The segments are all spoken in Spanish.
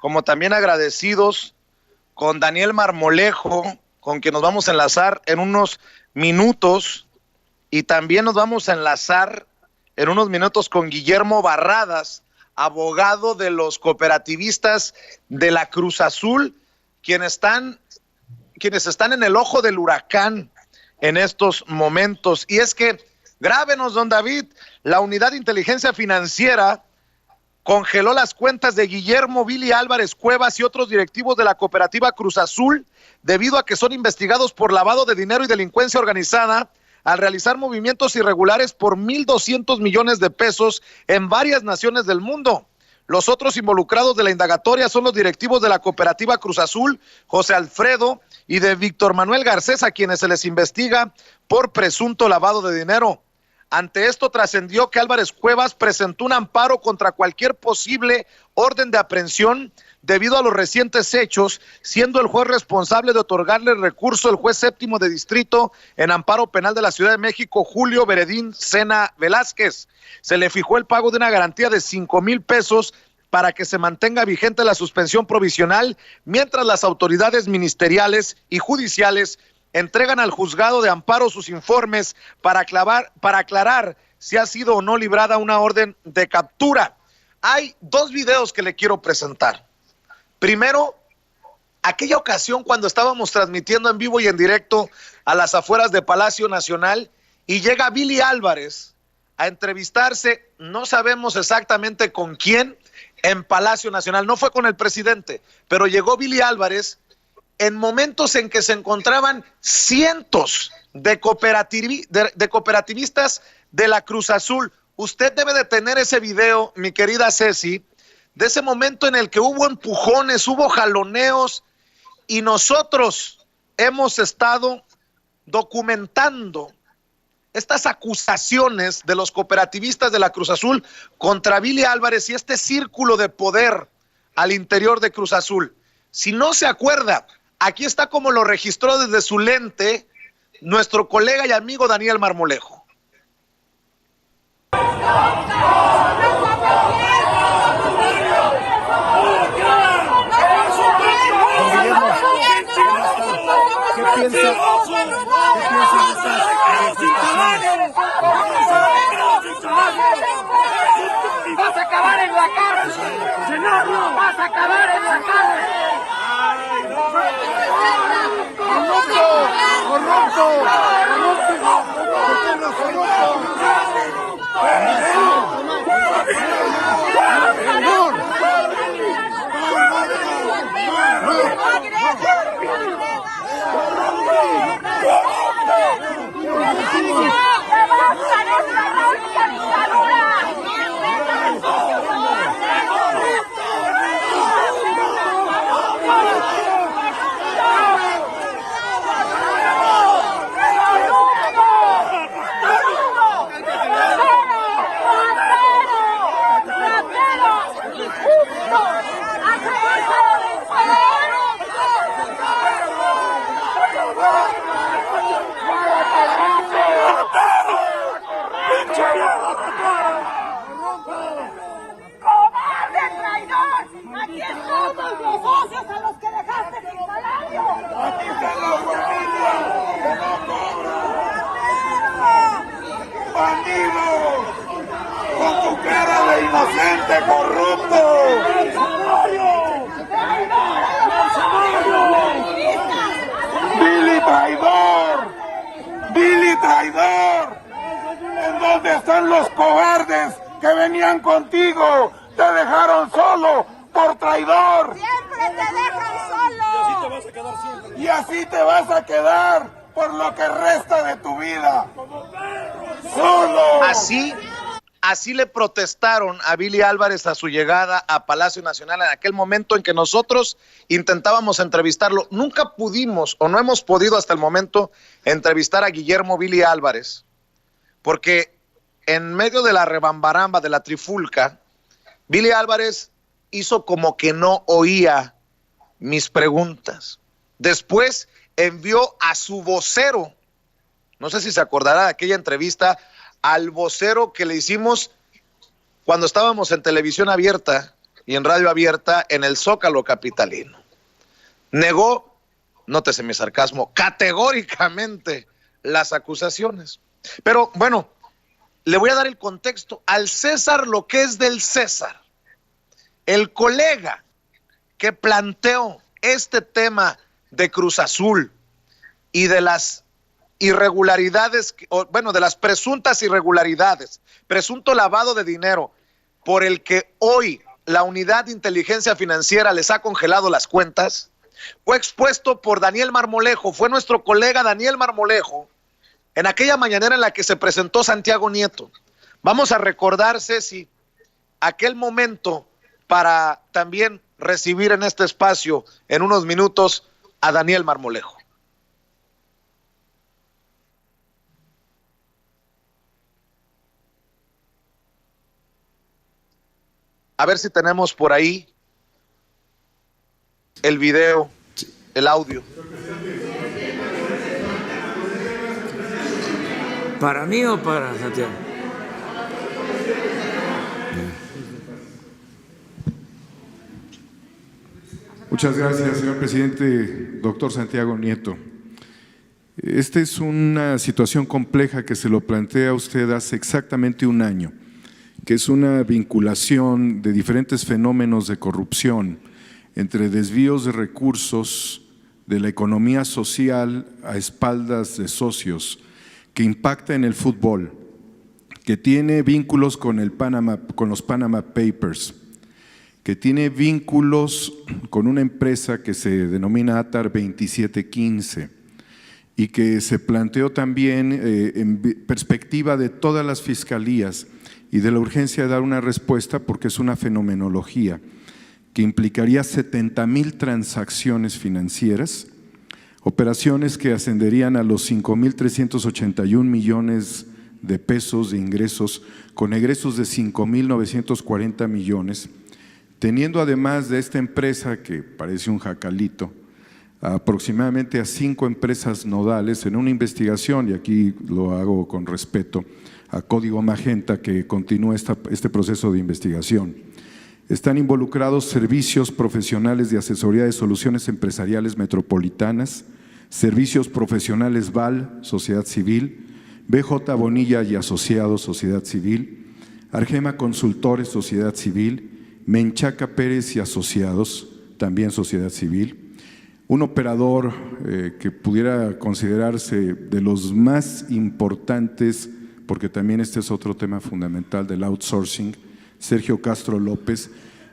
como también agradecidos con Daniel Marmolejo, con quien nos vamos a enlazar en unos minutos, y también nos vamos a enlazar en unos minutos con Guillermo Barradas, abogado de los cooperativistas de la Cruz Azul, quienes están en el ojo del huracán en estos momentos. Y es que, grábenos, don David, la Unidad de Inteligencia Financiera congeló las cuentas de Guillermo Billy Álvarez Cuevas y otros directivos de la cooperativa Cruz Azul debido a que son investigados por lavado de dinero y delincuencia organizada al realizar movimientos irregulares por 1,200 millones de pesos en varias naciones del mundo. Los otros involucrados de la indagatoria son los directivos de la cooperativa Cruz Azul, José Alfredo, y de Víctor Manuel Garcés, a quienes se les investiga por presunto lavado de dinero. Ante esto trascendió que Álvarez Cuevas presentó un amparo contra cualquier posible orden de aprehensión debido a los recientes hechos, siendo el juez responsable de otorgarle el recurso el juez séptimo de distrito en amparo penal de la Ciudad de México, Julio Beredín Sena Velázquez. Se le fijó el pago de una garantía de 5,000 pesos para que se mantenga vigente la suspensión provisional, mientras las autoridades ministeriales y judiciales entregan al juzgado de amparo sus informes para aclarar si ha sido o no librada una orden de captura. Hay dos videos que le quiero presentar. Primero, aquella ocasión cuando estábamos transmitiendo en vivo y en directo a las afueras de Palacio Nacional y llega Billy Álvarez a entrevistarse, no sabemos exactamente con quién, en Palacio Nacional. No fue con el presidente, pero llegó Billy Álvarez en momentos en que se encontraban cientos de cooperativistas de la Cruz Azul. Usted debe de tener ese video, mi querida Ceci, de ese momento en el que hubo empujones, hubo jaloneos, y nosotros hemos estado documentando estas acusaciones de los cooperativistas de la Cruz Azul contra Billy Álvarez y este círculo de poder al interior de Cruz Azul. Si no se acuerda, aquí está como lo registró desde su lente nuestro colega y amigo Daniel Marmolejo. ¿Qué piensa de ¡Vas a acabar en la cárcel! ¡Senador! ¡Vas a acabar en la cárcel! ¡Corrupto! ¡Corrupto! ¡Inocente, corrupto! ¡Billy traidor! ¡Billy traidor! ¿En dónde están los cobardes que venían contigo? ¡Te dejaron solo por traidor! ¡Siempre te dejan solo! Y así te vas a quedar siempre. Y así te vas a quedar por lo que resta de tu vida. ¡Solo! Así le protestaron a Billy Álvarez a su llegada a Palacio Nacional en aquel momento en que nosotros intentábamos entrevistarlo. Nunca pudimos o no hemos podido hasta el momento entrevistar a Guillermo Billy Álvarez, porque en medio de la rebambaramba, de la trifulca, Billy Álvarez hizo como que no oía mis preguntas. Después envió a su vocero, no sé si se acordará de aquella entrevista, al vocero que le hicimos cuando estábamos en televisión abierta y en radio abierta en el Zócalo capitalino. Negó, nótese mi sarcasmo, categóricamente las acusaciones. Pero bueno, le voy a dar el contexto. Al César lo que es del César. El colega que planteó este tema de Cruz Azul y de las irregularidades, bueno, de las presuntas irregularidades, presunto lavado de dinero por el que hoy la Unidad de Inteligencia Financiera les ha congelado las cuentas, fue expuesto por Daniel Marmolejo, fue nuestro colega Daniel Marmolejo, en aquella mañanera en la que se presentó Santiago Nieto. Vamos a recordar, Ceci, aquel momento para también recibir en este espacio, en unos minutos, a Daniel Marmolejo. A ver si tenemos por ahí el video, el audio. ¿Para mí o para Santiago? Muchas gracias, señor presidente, doctor Santiago Nieto. Esta es una situación compleja que se lo plantea a usted hace exactamente un año, que es una vinculación de diferentes fenómenos de corrupción entre desvíos de recursos de la economía social a espaldas de socios, que impacta en el fútbol, que tiene vínculos con los Panama Papers, que tiene vínculos con una empresa que se denomina ATAR 2715 y que se planteó también en perspectiva de todas las fiscalías y de la urgencia de dar una respuesta porque es una fenomenología que implicaría 70,000 transacciones financieras, operaciones que ascenderían a los 5,381 millones de pesos de ingresos, con egresos de 5,940 millones, teniendo además de esta empresa que parece un jacalito, aproximadamente a 5 empresas nodales en una investigación, y aquí lo hago con respeto a Código Magenta, que continúa este proceso de investigación. Están involucrados servicios profesionales de asesoría de soluciones empresariales metropolitanas, servicios profesionales VAL, Sociedad Civil, BJ Bonilla y Asociados, Sociedad Civil, Argema Consultores, Sociedad Civil, Menchaca Pérez y Asociados, también Sociedad Civil, un operador que pudiera considerarse de los más importantes, porque también este es otro tema fundamental del outsourcing, Sergio Castro López,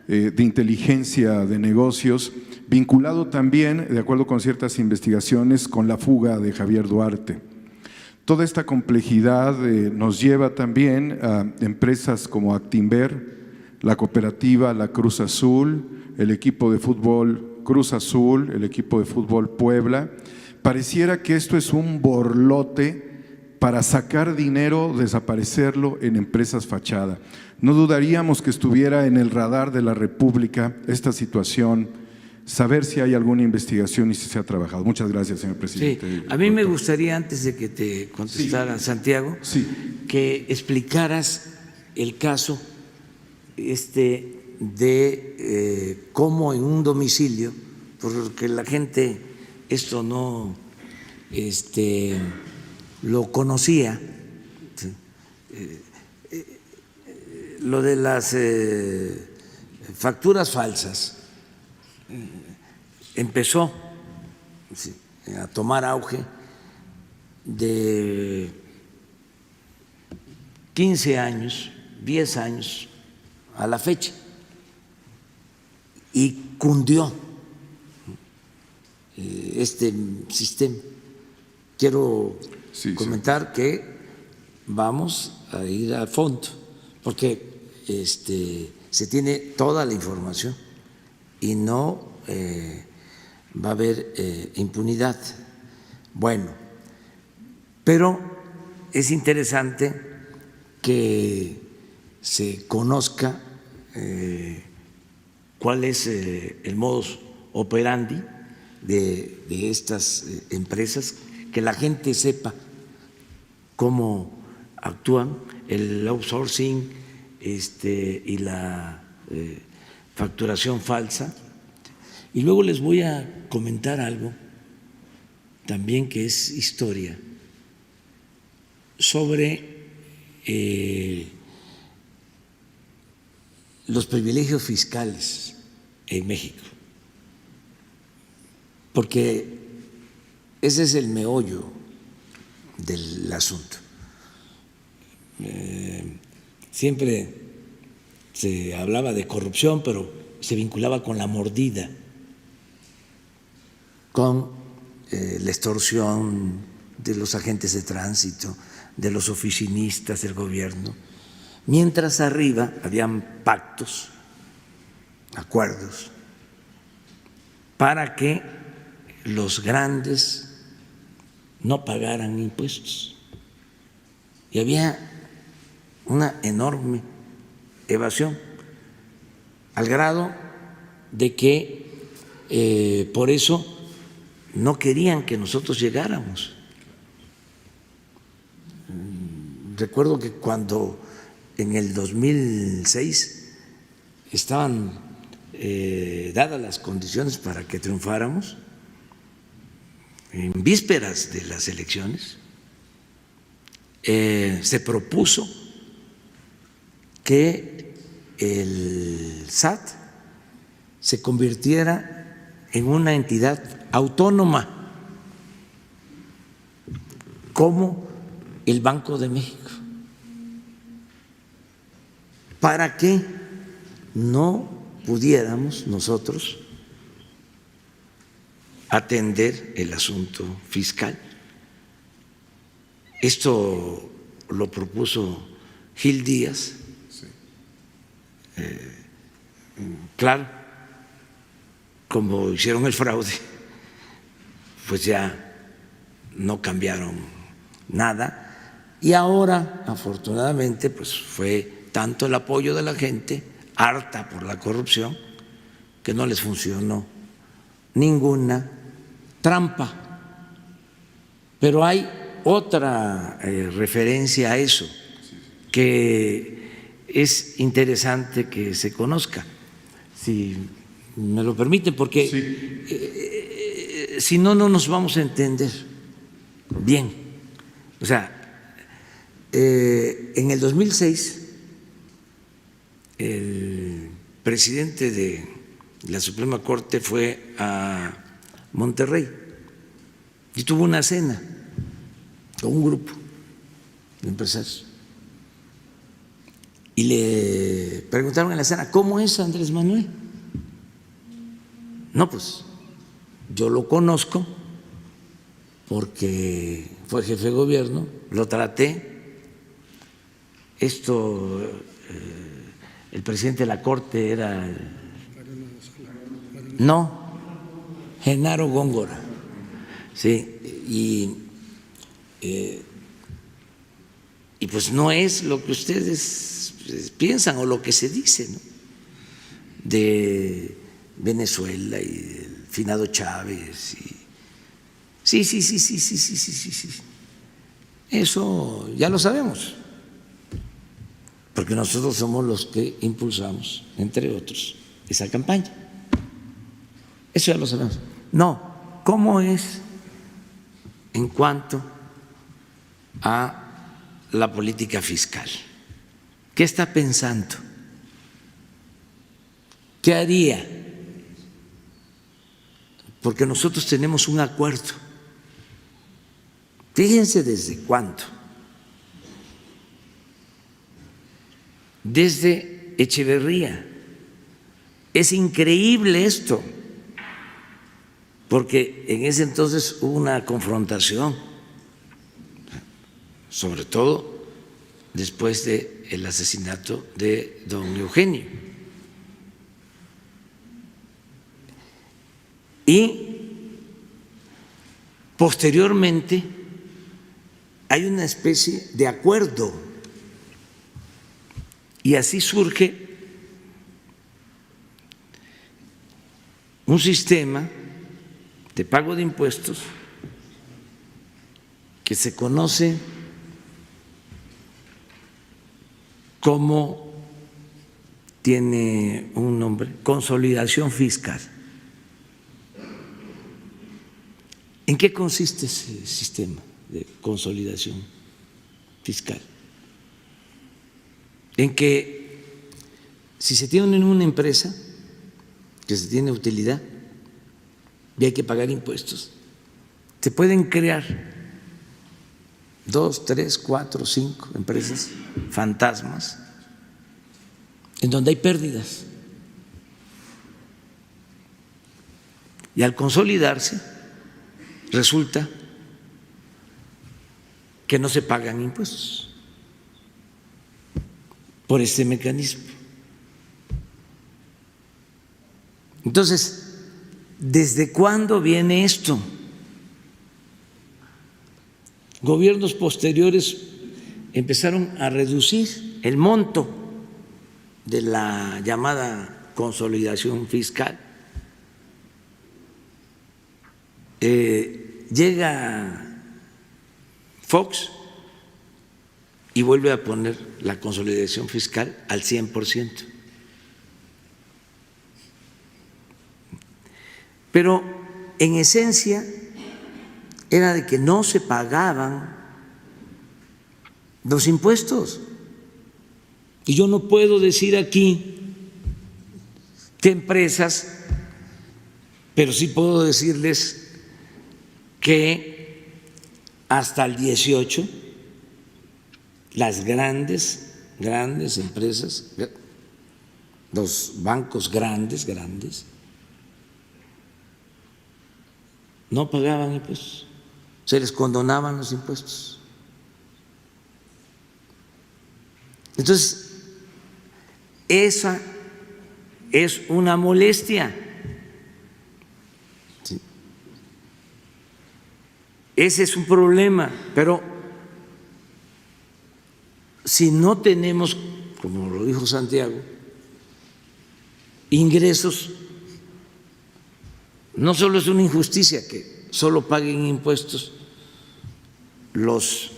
de inteligencia de negocios, vinculado también, de acuerdo con ciertas investigaciones, con la fuga de Javier Duarte. Toda esta complejidad nos lleva también a empresas como Actinver, la cooperativa La Cruz Azul, el equipo de fútbol Cruz Azul, el equipo de fútbol Puebla. Pareciera que esto es un borlote para sacar dinero, desaparecerlo en empresas fachada. No dudaríamos que estuviera en el radar de la República esta situación, saber si hay alguna investigación y si se ha trabajado. Muchas gracias, señor presidente. Sí, a mí me gustaría, antes de que te contestara Santiago, que explicaras el caso de cómo en un domicilio, porque la gente esto no lo conocía, ¿sí? Lo de las facturas falsas empezó, ¿sí?, a tomar auge de 15 años, 10 años a la fecha, y cundió este sistema. Quiero comentar que vamos a ir a fondo, porque se tiene toda la información y no va a haber impunidad. Bueno, pero es interesante que se conozca cuál es el modus operandi de estas empresas, que la gente sepa cómo actúan, el outsourcing y la facturación falsa. Y luego les voy a comentar algo también que es historia sobre los privilegios fiscales en México, porque ese es el meollo del asunto. Siempre se hablaba de corrupción, pero se vinculaba con la mordida, con la extorsión de los agentes de tránsito, de los oficinistas del gobierno, mientras arriba habían pactos, acuerdos, para que los grandes no pagaran impuestos. Y había una enorme evasión, al grado de que por eso no querían que nosotros llegáramos. Recuerdo que cuando en el 2006 estaban dadas las condiciones para que triunfáramos, en vísperas de las elecciones, se propuso que el SAT se convirtiera en una entidad autónoma como el Banco de México, para que no pudiéramos nosotros atender el asunto fiscal. Esto lo propuso Gil Díaz. Claro, como hicieron el fraude, pues ya no cambiaron nada, y ahora afortunadamente pues fue tanto el apoyo de la gente harta por la corrupción que no les funcionó ninguna trampa. Pero hay otra referencia a eso que es interesante que se conozca, si me lo permiten, porque si no, no nos vamos a entender bien. O sea, en el 2006 el presidente de la Suprema Corte fue a Monterrey y tuvo una cena con un grupo de empresarios. Y le preguntaron en la cena, ¿cómo es Andrés Manuel? No, pues yo lo conozco porque fue jefe de gobierno, lo traté. El presidente de la Corte era Genaro Góngora, sí, y pues no es lo que ustedes piensan o lo que se dice, ¿no?, de Venezuela y del finado Chávez. Sí. Eso ya lo sabemos, porque nosotros somos los que impulsamos, entre otros, esa campaña. Eso ya lo sabemos. No, ¿cómo es en cuanto a la política fiscal? ¿Qué está pensando? ¿Qué haría? Porque nosotros tenemos un acuerdo. Fíjense desde cuándo. Desde Echeverría. Es increíble esto, porque en ese entonces hubo una confrontación, sobre todo después del asesinato de don Eugenio. Y posteriormente hay una especie de acuerdo, y así surge un sistema de pago de impuestos que se conoce como tiene un nombre, consolidación fiscal. ¿En qué consiste ese sistema de consolidación fiscal? En que si se tiene una empresa que se tiene utilidad y hay que pagar impuestos, se pueden crear 2, 3, 4, 5 empresas fantasmas en donde hay pérdidas. Y al consolidarse, resulta que no se pagan impuestos por este mecanismo. Entonces, ¿desde cuándo viene esto? Gobiernos posteriores empezaron a reducir el monto de la llamada consolidación fiscal. Llega Fox y vuelve a poner la consolidación fiscal al 100%. Pero en esencia era de que no se pagaban los impuestos. Y yo no puedo decir aquí qué empresas, pero sí puedo decirles que hasta el 18 las grandes empresas, los bancos grandes, no pagaban impuestos, se les condonaban los impuestos. Entonces, esa es una molestia. ¿Sí? Ese es un problema, pero si no tenemos, como lo dijo Santiago, ingresos, no solo es una injusticia que solo paguen impuestos los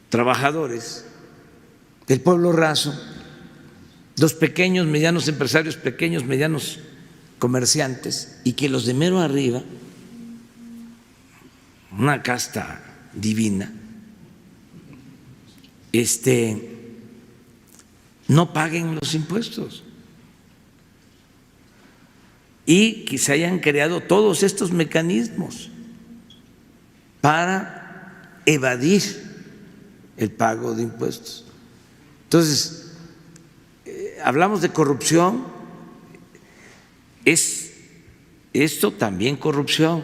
trabajadores del pueblo raso, los pequeños, medianos empresarios, pequeños, medianos comerciantes, y que los de mero arriba, una casta divina, no paguen los impuestos. Y que se hayan creado todos estos mecanismos para evadir el pago de impuestos. Entonces, hablamos de corrupción, es esto también corrupción.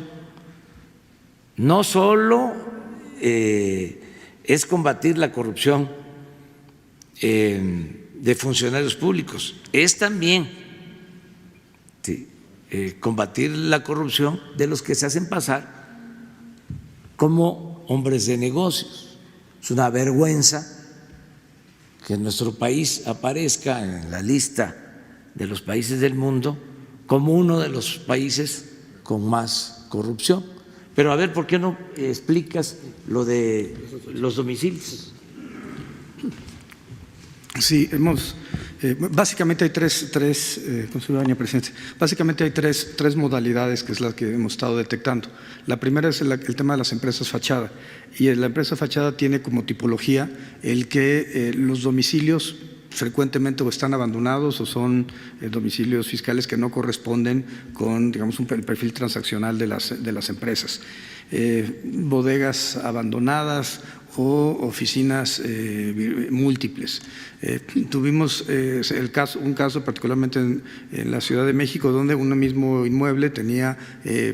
No solo es combatir la corrupción de funcionarios públicos, es también combatir la corrupción de los que se hacen pasar como hombres de negocios. Es una vergüenza que nuestro país aparezca en la lista de los países del mundo como uno de los países con más corrupción. Pero a ver, ¿por qué no explicas lo de los domicilios? Sí, básicamente hay básicamente hay tres modalidades que es la que hemos estado detectando. La primera es el tema de las empresas fachada, y la empresa fachada tiene como tipología el que los domicilios frecuentemente o están abandonados o son domicilios fiscales que no corresponden con, digamos, el perfil transaccional de las empresas. Bodegas abandonadas o oficinas múltiples. Tuvimos un caso particularmente en la Ciudad de México, donde un mismo inmueble tenía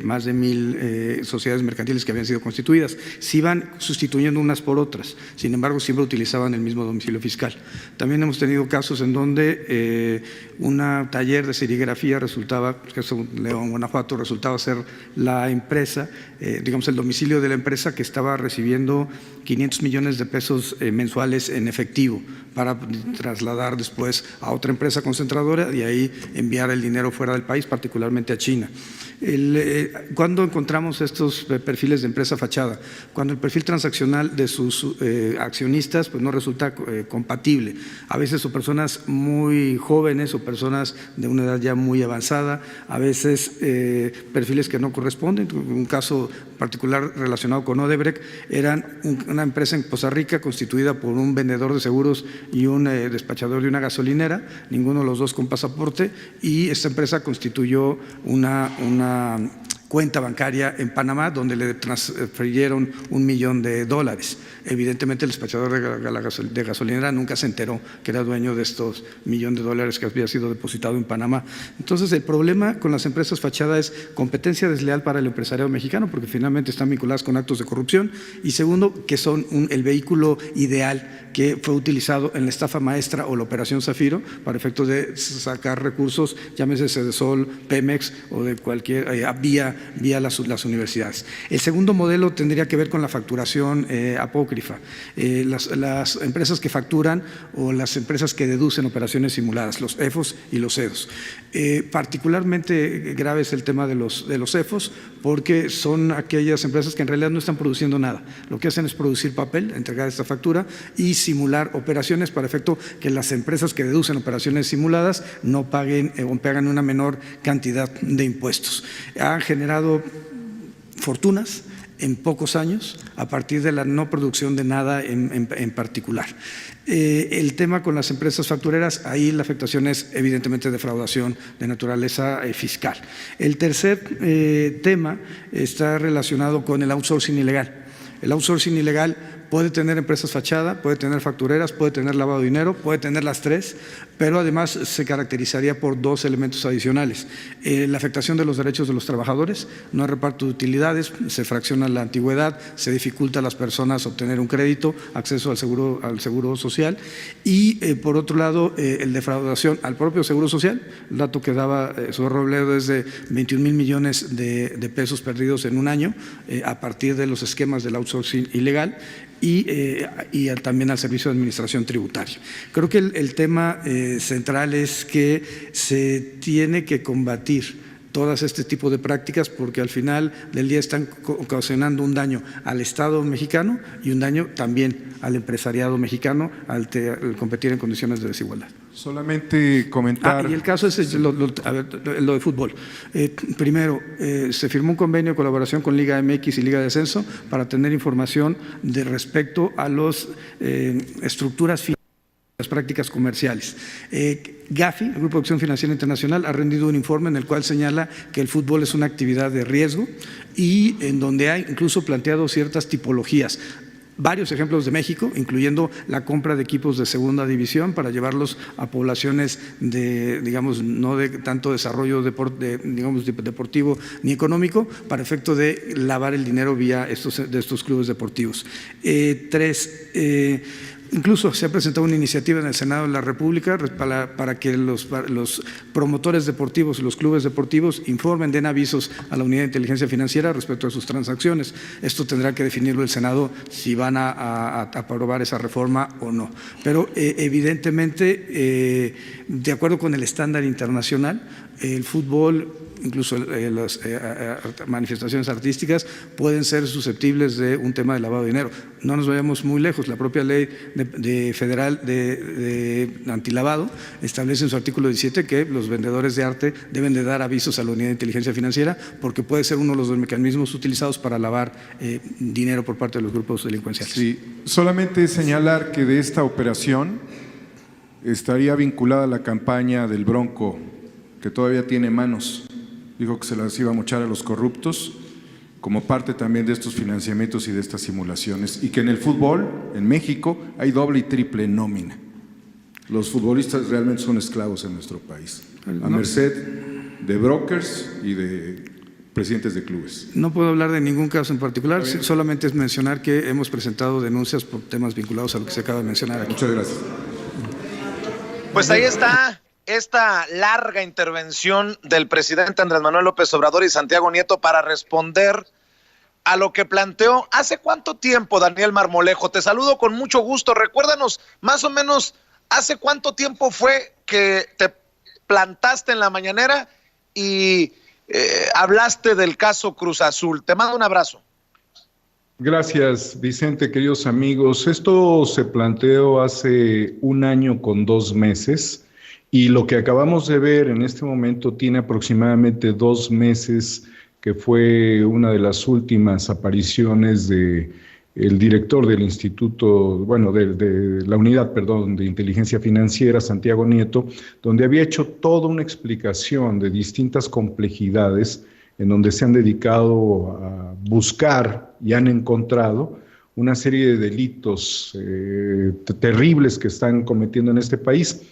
más de 1,000 sociedades mercantiles que habían sido constituidas. Se iban sustituyendo unas por otras, sin embargo siempre utilizaban el mismo domicilio fiscal. También hemos tenido casos en donde un taller de serigrafía resultaba, que es en León, Guanajuato, resultaba ser la empresa, digamos el domicilio de la empresa, que estaba recibiendo 500 millones de pesos mensuales en efectivo para trasladar después a otra empresa concentradora y ahí enviar el dinero fuera del país, particularmente a China. ¿Cuándo encontramos estos perfiles de empresa fachada? Cuando el perfil transaccional de sus accionistas pues no resulta compatible. A veces son personas muy jóvenes o personas de una edad ya muy avanzada, a veces perfiles que no corresponden. Un caso particular relacionado con Odebrecht, eran una empresa en Costa Rica constituida por un vendedor de seguros y un despachador de una gasolinera, ninguno de los dos con pasaporte, y esta empresa constituyó una cuenta bancaria en Panamá donde le transfirieron $1 millón. Evidentemente el despachador de gasolinera nunca se enteró que era dueño de estos $1 millón que había sido depositado en Panamá. Entonces el problema con las empresas fachada es competencia desleal para el empresariado mexicano, porque finalmente están vinculadas con actos de corrupción, y segundo, que son el vehículo ideal que fue utilizado en la estafa maestra o la operación Zafiro para efectos de sacar recursos, llámese Sedesol, Pemex o de cualquier vía las universidades. El segundo modelo tendría que ver con la facturación apócrifa. Las empresas que facturan o las empresas que deducen operaciones simuladas, los EFOS y los EDOS. Particularmente grave es el tema de los EFOS, porque son aquellas empresas que en realidad no están produciendo nada. Lo que hacen es producir papel, entregar esta factura y simular operaciones para efecto que las empresas que deducen operaciones simuladas no paguen o pagan una menor cantidad de impuestos. Han generado fortunas en pocos años a partir de la no producción de nada en particular. El tema con las empresas factureras, ahí la afectación es evidentemente defraudación de naturaleza fiscal. El tercer tema está relacionado con el outsourcing ilegal. El outsourcing ilegal puede tener empresas fachada, puede tener factureras, puede tener lavado de dinero, puede tener las tres, pero además se caracterizaría por dos elementos adicionales. La afectación de los derechos de los trabajadores, no hay reparto de utilidades, se fracciona la antigüedad, se dificulta a las personas obtener un crédito, acceso al seguro social, y por otro lado, el defraudación al propio seguro social. El dato que daba Sudor Robledo es de 21,000 millones de pesos perdidos en un año a partir de los esquemas del outsourcing ilegal, y también al Servicio de Administración Tributaria. Creo que el tema central es que se tiene que combatir todas este tipo de prácticas, porque al final del día están ocasionando un daño al Estado mexicano y un daño también al empresariado mexicano al competir en condiciones de desigualdad. Solamente comentar… y el caso es lo de fútbol. Primero, se firmó un convenio de colaboración con Liga MX y Liga de Ascenso para tener información de respecto a las estructuras financieras, las prácticas comerciales. GAFI, el Grupo de Acción Financiera Internacional, ha rendido un informe en el cual señala que el fútbol es una actividad de riesgo y en donde ha incluso planteado ciertas tipologías. Varios ejemplos de México, incluyendo la compra de equipos de segunda división para llevarlos a poblaciones de, digamos, no de tanto desarrollo deportivo ni económico, para efecto de lavar el dinero vía de estos clubes deportivos. Incluso se ha presentado una iniciativa en el Senado de la República para que los promotores deportivos y los clubes deportivos informen, den avisos a la Unidad de Inteligencia Financiera respecto a sus transacciones. Esto tendrá que definirlo el Senado si van a aprobar esa reforma o no. Pero evidentemente, de acuerdo con el estándar internacional, el fútbol, incluso las manifestaciones artísticas, pueden ser susceptibles de un tema de lavado de dinero. No nos vayamos muy lejos, la propia ley federal de antilavado establece en su artículo 17 que los vendedores de arte deben de dar avisos a la Unidad de Inteligencia Financiera, porque puede ser uno de los mecanismos utilizados para lavar dinero por parte de los grupos delincuenciales. Sí, solamente señalar que de esta operación estaría vinculada la campaña del Bronco, que todavía tiene manos. Dijo que se las iba a mochar a los corruptos como parte también de estos financiamientos y de estas simulaciones, y que en el fútbol, en México, hay doble y triple nómina. Los futbolistas realmente son esclavos en nuestro país, a merced de brokers y de presidentes de clubes. No puedo hablar de ningún caso en particular, solamente es mencionar que hemos presentado denuncias por temas vinculados a lo que se acaba de mencionar aquí. Muchas gracias. Pues ahí está esta larga intervención del presidente Andrés Manuel López Obrador y Santiago Nieto para responder a lo que planteó. ¿Hace cuánto tiempo, Daniel Marmolejo? Te saludo con mucho gusto. Recuérdanos más o menos hace cuánto tiempo fue que te plantaste en la mañanera y hablaste del caso Cruz Azul. Te mando un abrazo. Gracias, Vicente, queridos amigos. Esto se planteó hace un año con 2 meses y lo que acabamos de ver en este momento tiene aproximadamente 2 meses, que fue una de las últimas apariciones de el director del Instituto, bueno, de la unidad, perdón, de inteligencia financiera, Santiago Nieto, donde había hecho toda una explicación de distintas complejidades en donde se han dedicado a buscar y han encontrado una serie de delitos terribles que están cometiendo en este país.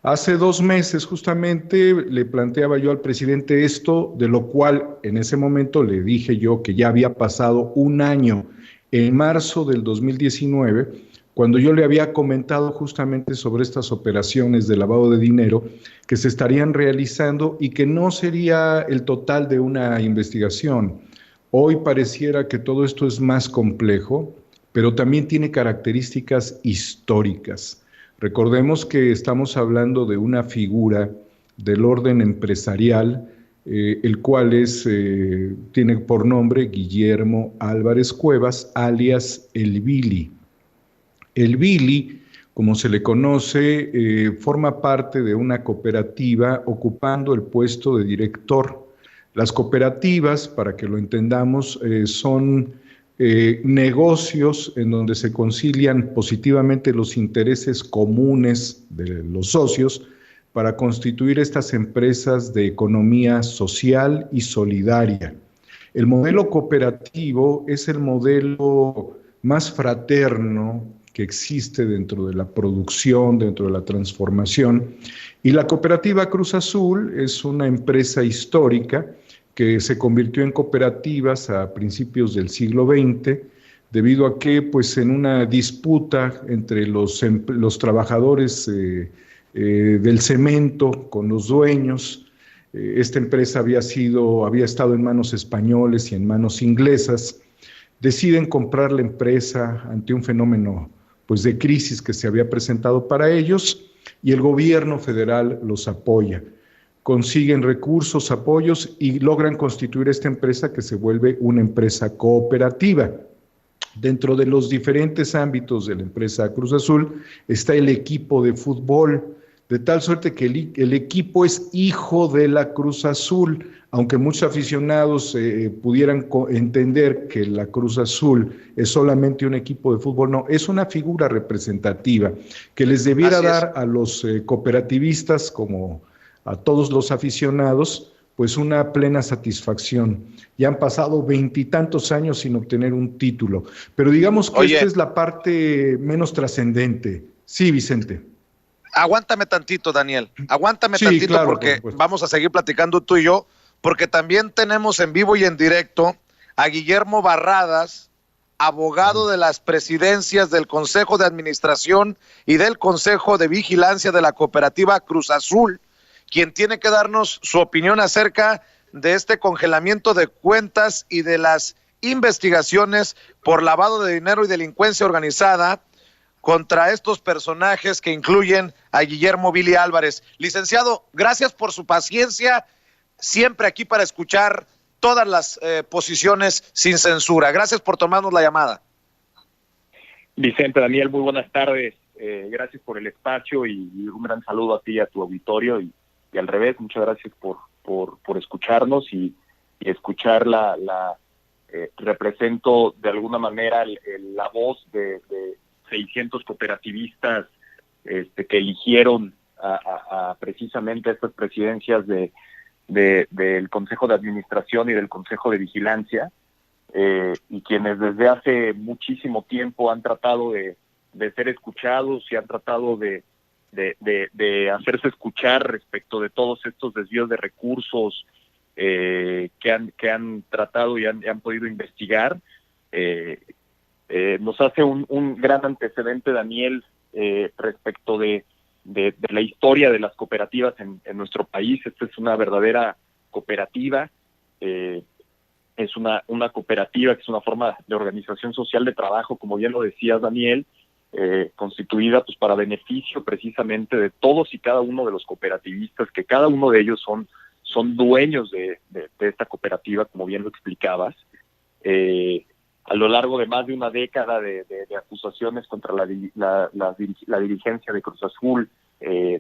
Hace 2 meses justamente le planteaba yo al presidente esto, de lo cual en ese momento le dije yo que ya había pasado un año, en marzo del 2019, cuando yo le había comentado justamente sobre estas operaciones de lavado de dinero que se estarían realizando y que no sería el total de una investigación. Hoy pareciera que todo esto es más complejo, pero también tiene características históricas. Recordemos que estamos hablando de una figura del orden empresarial, el cual tiene por nombre Guillermo Álvarez Cuevas, alias El Vili. El Vili, como se le conoce, forma parte de una cooperativa ocupando el puesto de director. Las cooperativas, para que lo entendamos, son negocios en donde se concilian positivamente los intereses comunes de los socios para constituir estas empresas de economía social y solidaria. El modelo cooperativo es el modelo más fraterno que existe dentro de la producción, dentro de la transformación, y la cooperativa Cruz Azul es una empresa histórica que se convirtió en cooperativas a principios del siglo XX, debido a que, pues, en una disputa entre los trabajadores del cemento con los dueños, esta empresa había estado en manos españoles y en manos inglesas, deciden comprar la empresa ante un fenómeno, pues, de crisis que se había presentado para ellos, y el gobierno federal los apoya. Consiguen recursos, apoyos y logran constituir esta empresa que se vuelve una empresa cooperativa. Dentro de los diferentes ámbitos de la empresa Cruz Azul está el equipo de fútbol, de tal suerte que el equipo es hijo de la Cruz Azul, aunque muchos aficionados pudieran entender que la Cruz Azul es solamente un equipo de fútbol. No, es una figura representativa que les debiera dar a los cooperativistas, como a todos los aficionados, pues una plena satisfacción. Ya han pasado 20 y tantos años sin obtener un título, pero digamos que esta es la parte menos trascendente. Sí, Vicente. Aguántame tantito, Daniel, tantito, claro, porque vamos a seguir platicando tú y yo, porque también tenemos en vivo y en directo a Guillermo Barradas, abogado de las presidencias del Consejo de Administración y del Consejo de Vigilancia de la Cooperativa Cruz Azul, quien tiene que darnos su opinión acerca de este congelamiento de cuentas y de las investigaciones por lavado de dinero y delincuencia organizada contra estos personajes que incluyen a Guillermo Vili Álvarez. Licenciado, gracias por su paciencia, siempre aquí para escuchar todas las posiciones sin censura. Gracias por tomarnos la llamada. Vicente, Daniel, muy buenas tardes. Gracias por el espacio y un gran saludo a ti y a tu auditorio. Y al revés, muchas gracias por escucharnos y escuchar represento de alguna manera la voz de 600 cooperativistas que eligieron a precisamente estas presidencias del Consejo de Administración y del Consejo de Vigilancia, y quienes desde hace muchísimo tiempo han tratado de ser escuchados y han tratado de hacerse escuchar respecto de todos estos desvíos de recursos que han tratado y han podido investigar. Nos hace un gran antecedente, Daniel, respecto de la historia de las cooperativas en nuestro país. Esta es una verdadera cooperativa, es una cooperativa que es una forma de organización social de trabajo, como bien lo decías, Daniel, constituida pues para beneficio precisamente de todos y cada uno de los cooperativistas, que cada uno de ellos son son dueños de esta cooperativa, como bien lo explicabas. A lo largo de más de una década de acusaciones contra la dirigencia de Cruz Azul,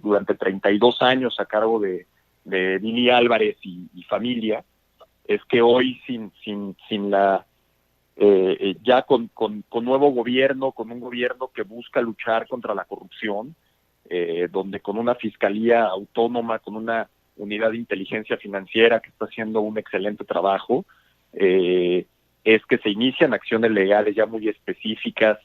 durante 32 años a cargo de Billy Álvarez y familia, es que hoy sin la ya con nuevo gobierno, con un gobierno que busca luchar contra la corrupción, donde con una fiscalía autónoma, con una unidad de inteligencia financiera que está haciendo un excelente trabajo, es que se inician acciones legales ya muy específicas.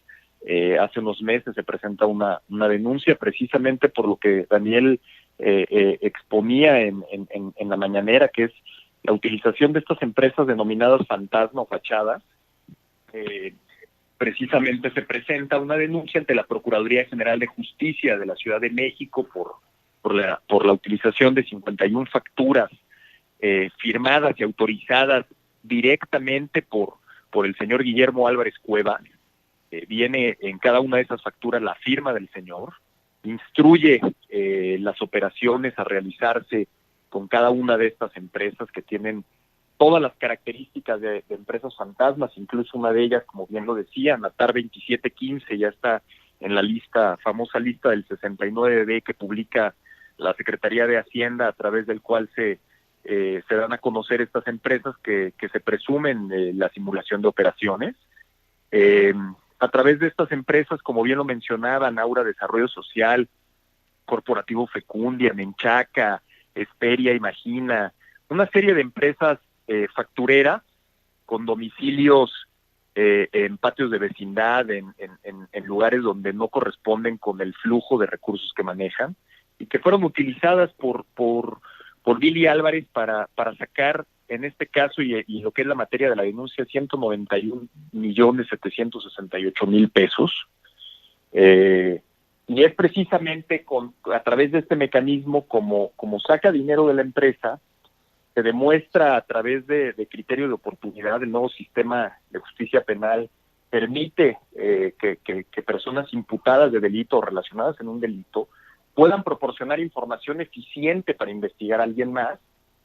Hace unos meses se presenta una denuncia precisamente por lo que Daniel exponía en la mañanera, que es la utilización de estas empresas denominadas fantasma o fachadas. Precisamente se presenta una denuncia ante la Procuraduría General de Justicia de la Ciudad de México por la utilización de 51 facturas firmadas y autorizadas directamente por el señor Guillermo Álvarez Cueva. Viene en cada una de esas facturas la firma del señor, instruye las operaciones a realizarse con cada una de estas empresas que tienen todas las características de empresas fantasmas, incluso una de ellas, como bien lo decía, Natar 2715, ya está en la famosa lista del 69B que publica la Secretaría de Hacienda, a través del cual se dan a conocer estas empresas que se presumen la simulación de operaciones. A través de estas empresas, como bien lo mencionaban, Aura Desarrollo Social, Corporativo Fecundia, Menchaca, Esperia, Imagina, una serie de empresas factureras con domicilios en patios de vecindad, en lugares donde no corresponden con el flujo de recursos que manejan, y que fueron utilizadas por Billy Álvarez para sacar, en este caso, y lo que es la materia de la denuncia, 191.768.000 pesos. Y es precisamente a través de este mecanismo como saca dinero de la empresa. Se demuestra a través de criterio de oportunidad. El nuevo sistema de justicia penal permite que personas imputadas de delito o relacionadas en un delito puedan proporcionar información eficiente para investigar a alguien más,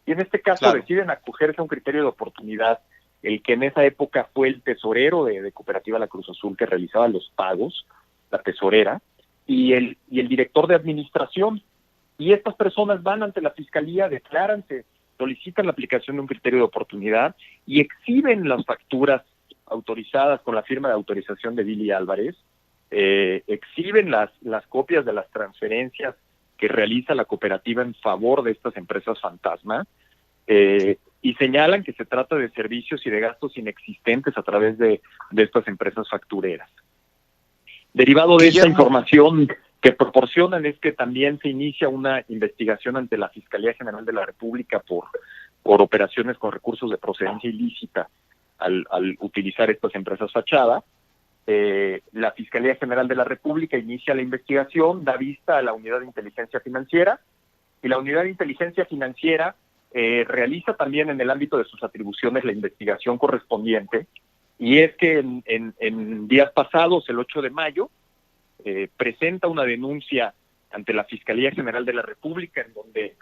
y en este caso deciden acogerse a un criterio de oportunidad, el que en esa época fue el tesorero de Cooperativa La Cruz Azul, que realizaba los pagos, la tesorera, y el director de administración. Y estas personas van ante la fiscalía, decláranse, solicitan la aplicación de un criterio de oportunidad y exhiben las facturas autorizadas con la firma de autorización de Billy Álvarez, exhiben las copias de las transferencias que realiza la cooperativa en favor de estas empresas fantasma, y señalan que se trata de servicios y de gastos inexistentes a través de estas empresas factureras. Derivado de esta información que proporcionan, es que también se inicia una investigación ante la Fiscalía General de la República por operaciones con recursos de procedencia ilícita al utilizar estas empresas fachada. La Fiscalía General de la República inicia la investigación, da vista a la Unidad de Inteligencia Financiera, y la Unidad de Inteligencia Financiera realiza también en el ámbito de sus atribuciones la investigación correspondiente, y es que en días pasados, el 8 de mayo, presenta una denuncia ante la Fiscalía General de la República, en donde,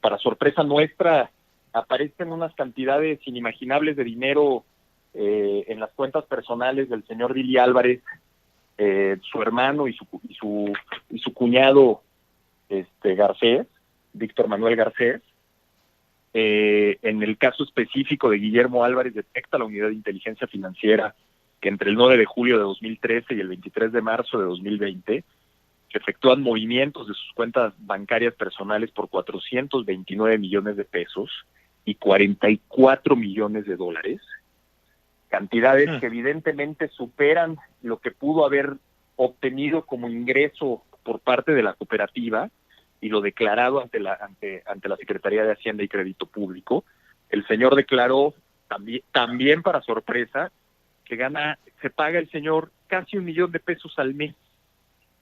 para sorpresa nuestra, aparecen unas cantidades inimaginables de dinero en las cuentas personales del señor Billy Álvarez, su hermano y su cuñado Garcés, Víctor Manuel Garcés. En el caso específico de Guillermo Álvarez, detecta la Unidad de Inteligencia Financiera que entre el 9 de julio de 2013 y el 23 de marzo de 2020 se efectúan movimientos de sus cuentas bancarias personales por 429 millones de pesos y 44 millones de dólares, cantidades que evidentemente superan lo que pudo haber obtenido como ingreso por parte de la cooperativa, y lo declarado ante la Secretaría de Hacienda y Crédito Público. El señor declaró también para sorpresa que se paga el señor casi 1 millón de pesos al mes.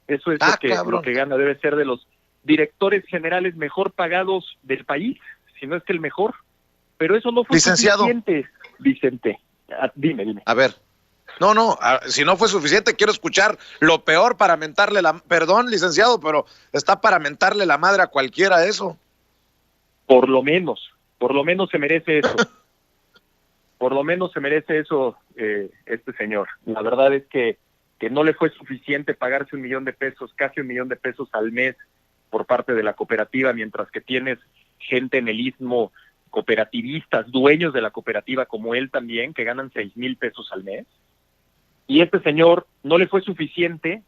Eso es lo que gana. Debe ser de los directores generales mejor pagados del país, si no es que el mejor. Pero eso no fue suficiente, Vicente. Dime. A ver. No, si no fue suficiente, quiero escuchar lo peor para mentarle perdón, licenciado, pero está para mentarle la madre a cualquiera eso. por lo menos se merece eso. Por lo menos se merece eso este señor. La verdad es que no le fue suficiente pagarse $1 millón, casi $1 millón al mes por parte de la cooperativa, mientras que tienes gente en el Istmo, cooperativistas, dueños de la cooperativa como él también, que ganan $6,000 al mes. Y este señor no le fue suficiente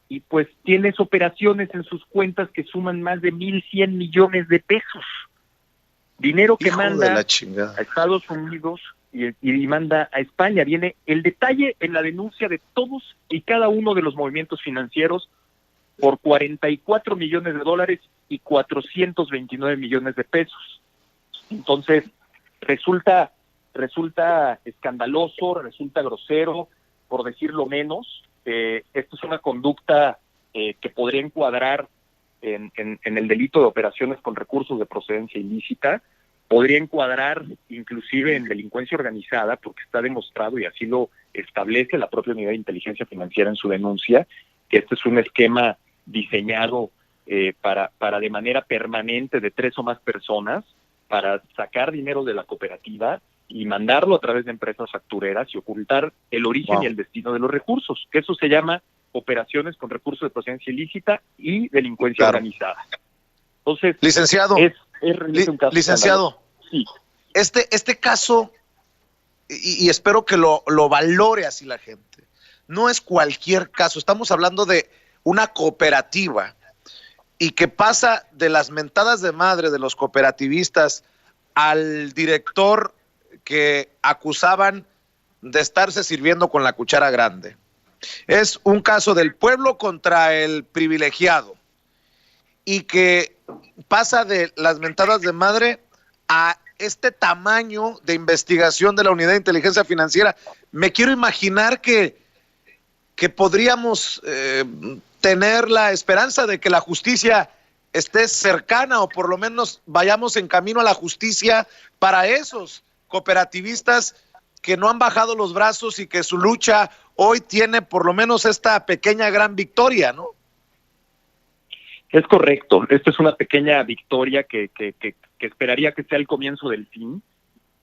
y pues tienes operaciones en sus cuentas que suman más de 1,100 millones de pesos. Dinero que manda a Estados Unidos y manda a España. Viene el detalle en la denuncia de todos y cada uno de los movimientos financieros por $44 millones y 429 millones de pesos. Entonces, resulta escandaloso, resulta grosero, por decirlo menos. Esto es una conducta que podría encuadrar en el delito de operaciones con recursos de procedencia ilícita, podría encuadrar inclusive en delincuencia organizada, porque está demostrado, y así lo establece la propia Unidad de Inteligencia Financiera en su denuncia, que este es un esquema diseñado para de manera permanente de 3 o más personas, para sacar dinero de la cooperativa y mandarlo a través de empresas factureras y ocultar el origen y el destino de los recursos, que eso se llama operaciones con recursos de procedencia ilícita y delincuencia organizada. Entonces, licenciado, es realmente un caso licenciado, sí. Este caso, y espero que lo valore así la gente, no es cualquier caso. Estamos hablando de una cooperativa y que pasa de las mentadas de madre de los cooperativistas al director que acusaban de estarse sirviendo con la cuchara grande. Es un caso del pueblo contra el privilegiado y que pasa de las mentadas de madre a este tamaño de investigación de la Unidad de Inteligencia Financiera. Me quiero imaginar que podríamos tener la esperanza de que la justicia esté cercana, o por lo menos vayamos en camino a la justicia para esos cooperativistas que no han bajado los brazos y que su lucha hoy tiene por lo menos esta pequeña gran victoria, ¿no? Es correcto. Esta es una pequeña victoria que esperaría que sea el comienzo del fin.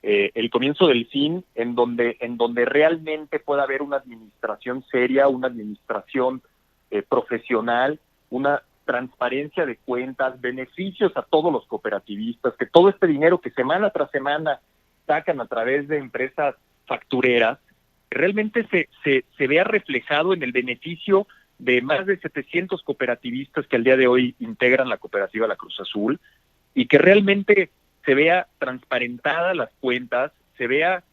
El comienzo del fin en donde realmente pueda haber una administración seria, una administración profesional, una transparencia de cuentas, beneficios a todos los cooperativistas, que todo este dinero que semana tras semana sacan a través de empresas factureras, realmente se vea reflejado en el beneficio de más de 700 cooperativistas que al día de hoy integran la cooperativa La Cruz Azul, y que realmente se vea transparentadas las cuentas, se vea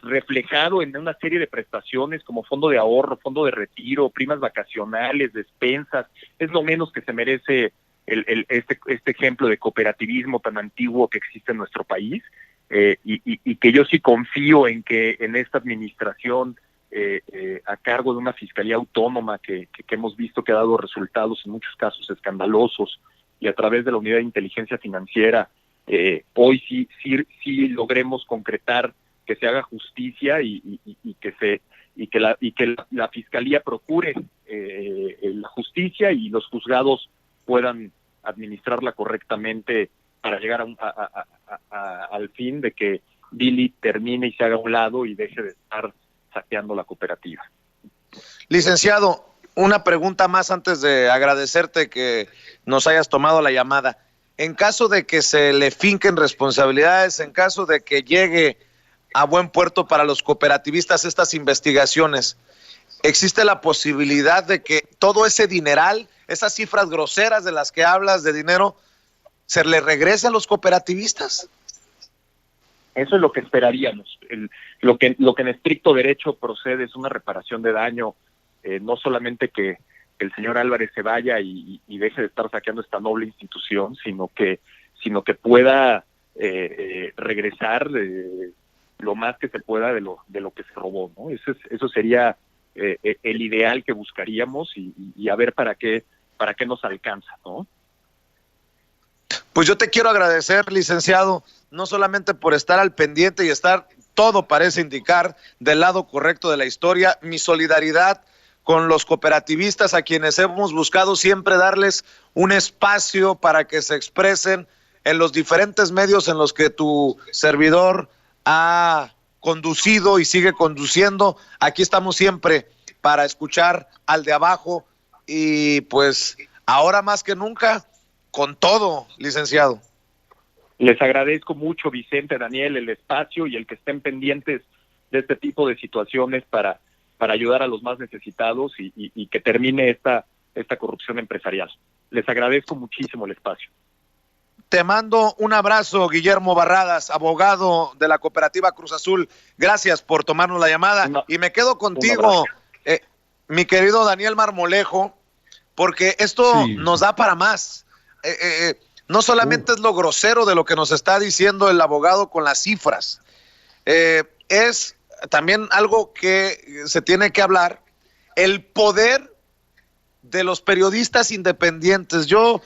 reflejado en una serie de prestaciones como fondo de ahorro, fondo de retiro, primas vacacionales, despensas. Es lo menos que se merece este ejemplo de cooperativismo tan antiguo que existe en nuestro país, y que yo sí confío en que en esta administración a cargo de una fiscalía autónoma que hemos visto que ha dado resultados en muchos casos escandalosos, y a través de la Unidad de Inteligencia Financiera hoy sí logremos concretar que se haga justicia y que la fiscalía procure la justicia y los juzgados puedan administrarla correctamente para llegar al fin de que Billy termine y se haga a un lado y deje de estar saqueando la cooperativa. Licenciado, una pregunta más antes de agradecerte que nos hayas tomado la llamada. En caso de que se le finquen responsabilidades, en caso de que llegue a buen puerto para los cooperativistas estas investigaciones, ¿existe la posibilidad de que todo ese dineral, esas cifras groseras de las que hablas de dinero, se le regrese a los cooperativistas? Eso es lo que esperaríamos. Lo que en estricto derecho procede es una reparación de daño, no solamente que el señor Álvarez se vaya y deje de estar saqueando esta noble institución, sino que pueda regresar lo más que se pueda de lo que se robó, ¿no? Eso sería el ideal que buscaríamos y a ver para qué nos alcanza, ¿no? Pues yo te quiero agradecer, licenciado, no solamente por estar al pendiente y estar, todo parece indicar, del lado correcto de la historia. Mi solidaridad con los cooperativistas, a quienes hemos buscado siempre darles un espacio para que se expresen en los diferentes medios en los que tu servidor ha conducido y sigue conduciendo. Aquí estamos siempre para escuchar al de abajo y pues ahora más que nunca con todo, licenciado. Les agradezco mucho, Vicente, Daniel, el espacio y el que estén pendientes de este tipo de situaciones para ayudar a los más necesitados y que termine esta corrupción empresarial. Les agradezco muchísimo el espacio. Te mando un abrazo, Guillermo Barradas, abogado de la cooperativa Cruz Azul. Gracias por tomarnos la llamada. Y me quedo contigo, mi querido Daniel Marmolejo, porque esto nos da para más. No solamente es lo grosero de lo que nos está diciendo el abogado con las cifras, es también algo que se tiene que hablar, el poder de los periodistas independientes. Yo,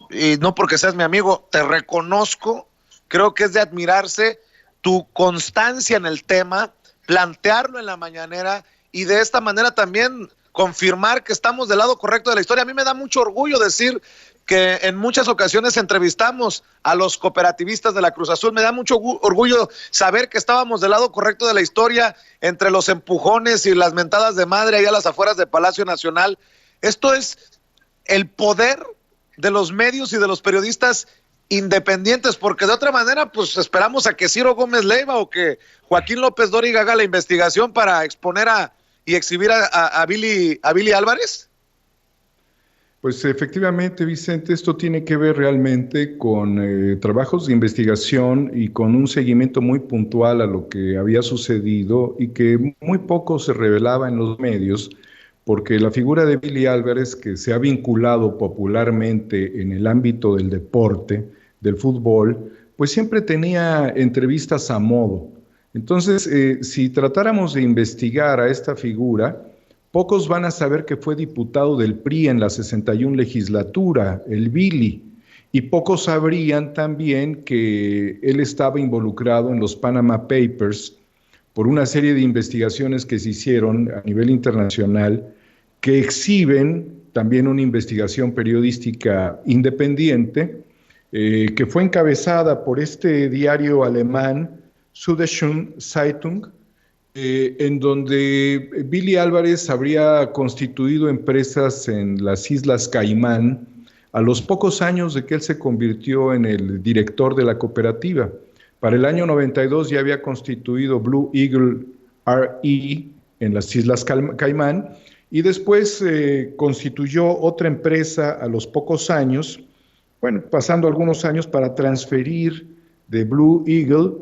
y no porque seas mi amigo, te reconozco, creo que es de admirarse tu constancia en el tema, plantearlo en la mañanera y de esta manera también confirmar que estamos del lado correcto de la historia. A mí me da mucho orgullo decir que en muchas ocasiones entrevistamos a los cooperativistas de la Cruz Azul. Me da mucho orgullo saber que estábamos del lado correcto de la historia entre los empujones y las mentadas de madre allá a las afueras del Palacio Nacional. Esto es el poder de los medios y de los periodistas independientes, porque de otra manera pues esperamos a que Ciro Gómez Leiva o que Joaquín López Dóriga haga la investigación para exponer y exhibir a Billy Álvarez. Pues efectivamente, Vicente, esto tiene que ver realmente con trabajos de investigación y con un seguimiento muy puntual a lo que había sucedido y que muy poco se revelaba en los medios, porque la figura de Billy Álvarez, que se ha vinculado popularmente en el ámbito del deporte, del fútbol, pues siempre tenía entrevistas a modo. Entonces, si tratáramos de investigar a esta figura, pocos van a saber que fue diputado del PRI en la 61 legislatura, el Billy, y pocos sabrían también que él estaba involucrado en los Panama Papers por una serie de investigaciones que se hicieron a nivel internacional que exhiben también una investigación periodística independiente que fue encabezada por este diario alemán, Süddeutsche Zeitung, en donde Billy Álvarez habría constituido empresas en las Islas Caimán a los pocos años de que él se convirtió en el director de la cooperativa. Para el año 92 ya había constituido Blue Eagle RE en las Islas Caimán y después constituyó otra empresa a los pocos años, bueno, pasando algunos años para transferir de Blue Eagle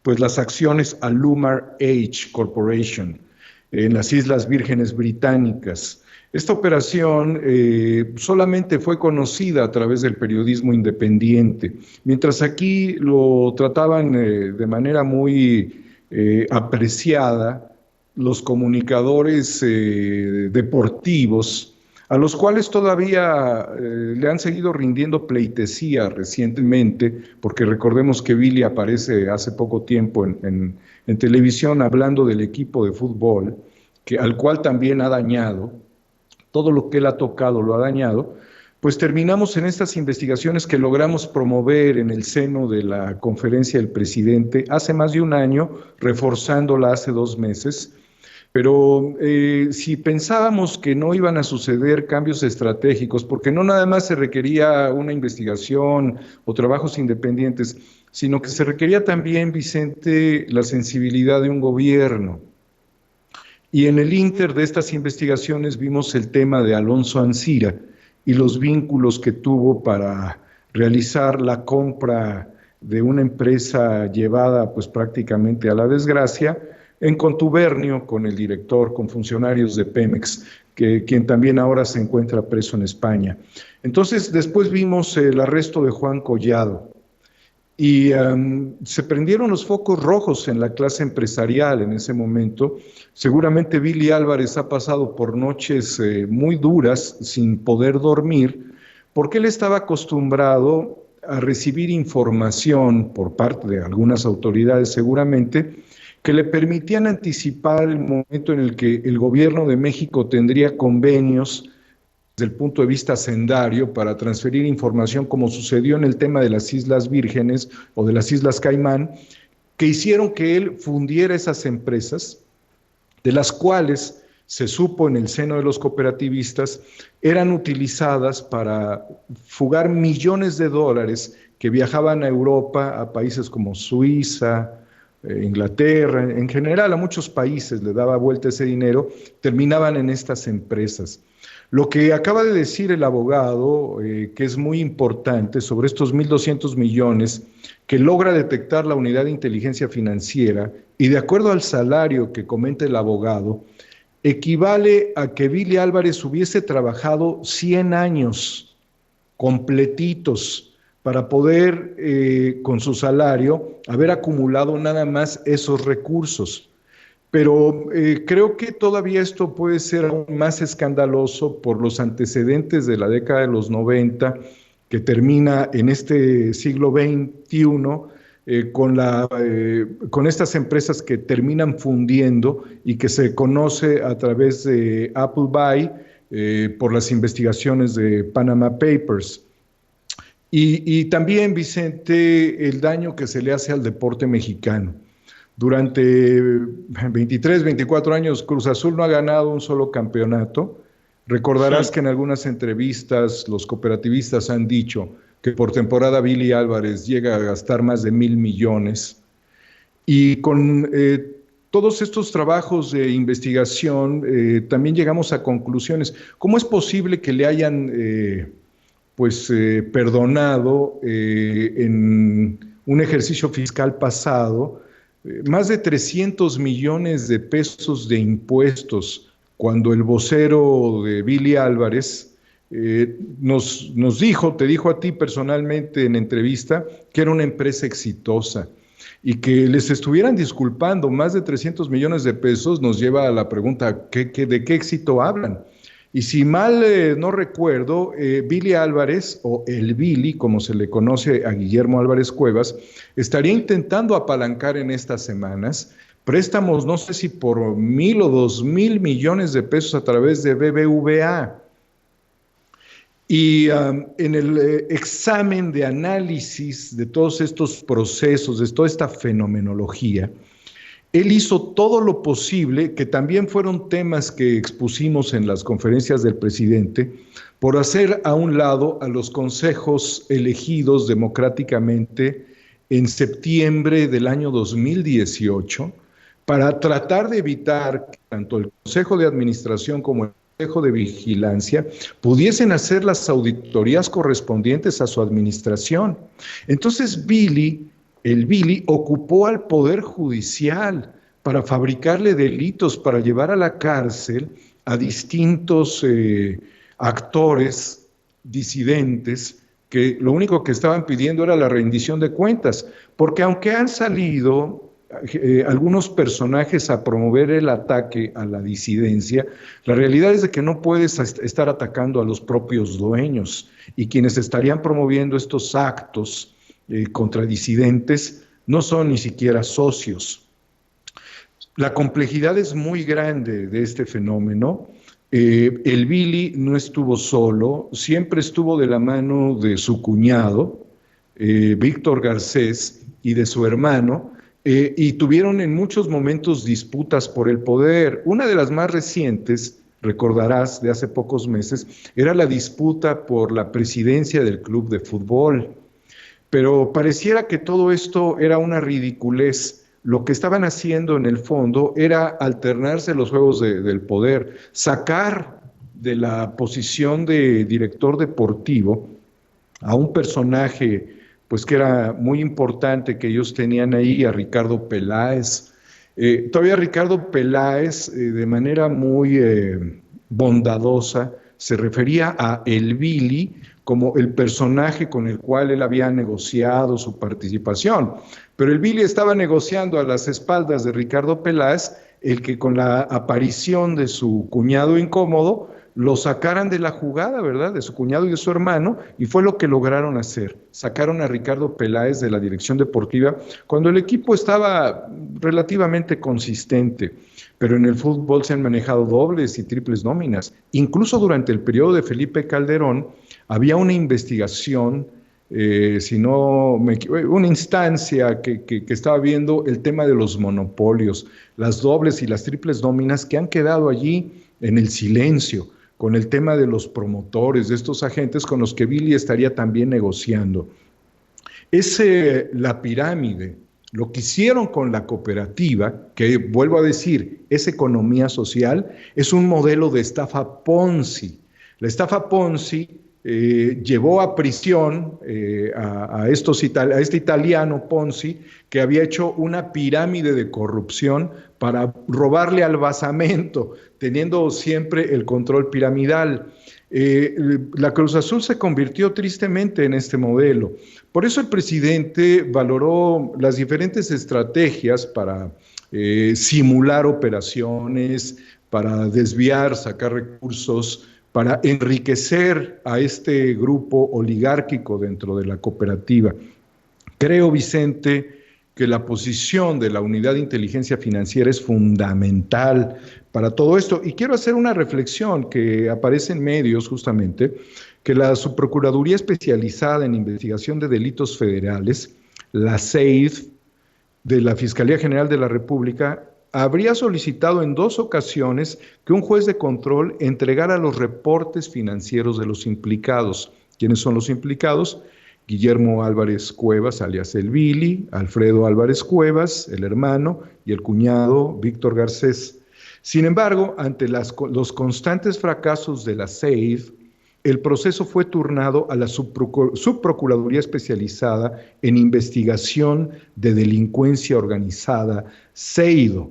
pues las acciones a Lumar H Corporation en las Islas Vírgenes Británicas. Esta operación solamente fue conocida a través del periodismo independiente, mientras aquí lo trataban de manera muy apreciada los comunicadores deportivos, a los cuales todavía le han seguido rindiendo pleitesía recientemente, porque recordemos que Billy aparece hace poco tiempo en televisión hablando del equipo de fútbol, al cual también ha dañado, todo lo que él ha tocado lo ha dañado. Pues terminamos en estas investigaciones que logramos promover en el seno de la conferencia del presidente hace más de un año, reforzándola hace 2 meses. Pero si pensábamos que no iban a suceder cambios estratégicos, porque no nada más se requería una investigación o trabajos independientes, sino que se requería también, Vicente, la sensibilidad de un gobierno. Y en el ínter de estas investigaciones vimos el tema de Alonso Ancira y los vínculos que tuvo para realizar la compra de una empresa llevada pues prácticamente a la desgracia, en contubernio con el director, con funcionarios de Pemex, quien también ahora se encuentra preso en España. Entonces, después vimos el arresto de Juan Collado y se prendieron los focos rojos en la clase empresarial en ese momento. Seguramente Billy Álvarez ha pasado por noches muy duras sin poder dormir, porque él estaba acostumbrado a recibir información por parte de algunas autoridades seguramente, que le permitían anticipar el momento en el que el gobierno de México tendría convenios desde el punto de vista hacendario para transferir información, como sucedió en el tema de las Islas Vírgenes o de las Islas Caimán, que hicieron que él fundiera esas empresas, de las cuales se supo en el seno de los cooperativistas, eran utilizadas para fugar millones de dólares que viajaban a Europa, a países como Suiza, Inglaterra, en general a muchos países le daba vuelta ese dinero, terminaban en estas empresas. Lo que acaba de decir el abogado, que es muy importante, sobre estos 1.200 millones que logra detectar la unidad de inteligencia financiera, y de acuerdo al salario que comenta el abogado, equivale a que Billy Álvarez hubiese trabajado 100 años completitos para poder, con su salario, haber acumulado nada más esos recursos. Pero creo que todavía esto puede ser aún más escandaloso por los antecedentes de la década de los 90, que termina en este siglo XXI, con estas empresas que terminan fundiendo y que se conoce a través de Appleby por las investigaciones de Panama Papers. Y también, Vicente, el daño que se le hace al deporte mexicano. Durante 23, 24 años, Cruz Azul no ha ganado un solo campeonato. Recordarás que en algunas entrevistas los cooperativistas han dicho que por temporada Billy Álvarez llega a gastar más de 1,000 millones. Y con todos estos trabajos de investigación también llegamos a conclusiones. ¿Cómo es posible que le hayan perdonado en un ejercicio fiscal pasado más de 300 millones de pesos de impuestos, cuando el vocero de Billy Álvarez nos dijo, te dijo a ti personalmente en entrevista, que era una empresa exitosa? Y que les estuvieran disculpando más de 300 millones de pesos nos lleva a la pregunta, ¿de qué éxito hablan? Y si mal no recuerdo, Billy Álvarez, o el Billy, como se le conoce a Guillermo Álvarez Cuevas, estaría intentando apalancar en estas semanas préstamos, no sé si por 1,000 o 2,000 millones de pesos a través de BBVA. Y en el examen de análisis de todos estos procesos, de toda esta fenomenología, él hizo todo lo posible, que también fueron temas que expusimos en las conferencias del presidente, por hacer a un lado a los consejos elegidos democráticamente en septiembre del año 2018, para tratar de evitar que tanto el Consejo de Administración como el Consejo de Vigilancia pudiesen hacer las auditorías correspondientes a su administración. Entonces el Billy ocupó al Poder Judicial para fabricarle delitos, para llevar a la cárcel a distintos actores disidentes que lo único que estaban pidiendo era la rendición de cuentas, porque aunque han salido algunos personajes a promover el ataque a la disidencia, la realidad es de que no puedes estar atacando a los propios dueños, y quienes estarían promoviendo estos actos contra disidentes no son ni siquiera socios. La complejidad es muy grande de este fenómeno. El Billy no estuvo solo, siempre estuvo de la mano de su cuñado, Víctor Garcés, y de su hermano, y tuvieron en muchos momentos disputas por el poder. Una de las más recientes, recordarás, de hace pocos meses, era la disputa por la presidencia del club de fútbol. Pero pareciera que todo esto era una ridiculez. Lo que estaban haciendo en el fondo era alternarse los juegos del poder, sacar de la posición de director deportivo a un personaje pues que era muy importante que ellos tenían ahí, a Ricardo Peláez. Todavía Ricardo Peláez, de manera muy bondadosa, se refería a el Billy como el personaje con el cual él había negociado su participación. Pero el Billy estaba negociando a las espaldas de Ricardo Peláez, el que con la aparición de su cuñado incómodo, lo sacaran de la jugada, ¿verdad?, de su cuñado y de su hermano, y fue lo que lograron hacer. Sacaron a Ricardo Peláez de la dirección deportiva cuando el equipo estaba relativamente consistente, pero en el fútbol se han manejado dobles y triples nóminas. Incluso durante el periodo de Felipe Calderón había una investigación, una instancia que estaba viendo el tema de los monopolios, las dobles y las triples nóminas que han quedado allí en el silencio, con el tema de los promotores, de estos agentes con los que Billy estaría también negociando. Es la pirámide, lo que hicieron con la cooperativa, que vuelvo a decir, es economía social, es un modelo de estafa Ponzi. La estafa Ponzi llevó a prisión a este italiano Ponzi, que había hecho una pirámide de corrupción para robarle al basamento, teniendo siempre el control piramidal. La Cruz Azul se convirtió tristemente en este modelo. Por eso el presidente valoró las diferentes estrategias para simular operaciones, para desviar, sacar recursos, para enriquecer a este grupo oligárquico dentro de la cooperativa. Creo, Vicente, que la posición de la Unidad de Inteligencia Financiera es fundamental para todo esto. Y quiero hacer una reflexión que aparece en medios justamente, que la Subprocuraduría Especializada en Investigación de Delitos Federales, la SEID, de la Fiscalía General de la República, habría solicitado en 2 ocasiones que un juez de control entregara los reportes financieros de los implicados. ¿Quiénes son los implicados? Guillermo Álvarez Cuevas, alias el Billy, Alfredo Álvarez Cuevas, el hermano, y el cuñado Víctor Garcés. Sin embargo, ante los constantes fracasos de la SEID, el proceso fue turnado a la Subprocuraduría Especializada en Investigación de Delincuencia Organizada, SEIDO,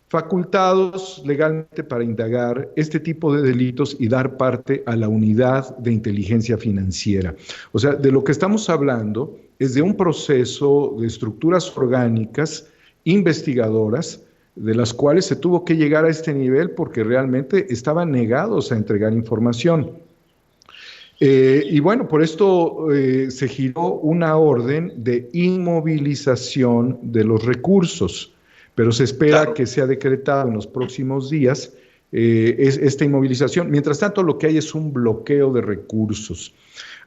facultados legalmente para indagar este tipo de delitos y dar parte a la Unidad de Inteligencia Financiera. O sea, de lo que estamos hablando es de un proceso de estructuras orgánicas investigadoras, de las cuales se tuvo que llegar a este nivel porque realmente estaban negados a entregar información. Y bueno, por esto se giró una orden de inmovilización de los recursos, pero se espera que sea decretado en los próximos días esta inmovilización. Mientras tanto, lo que hay es un bloqueo de recursos.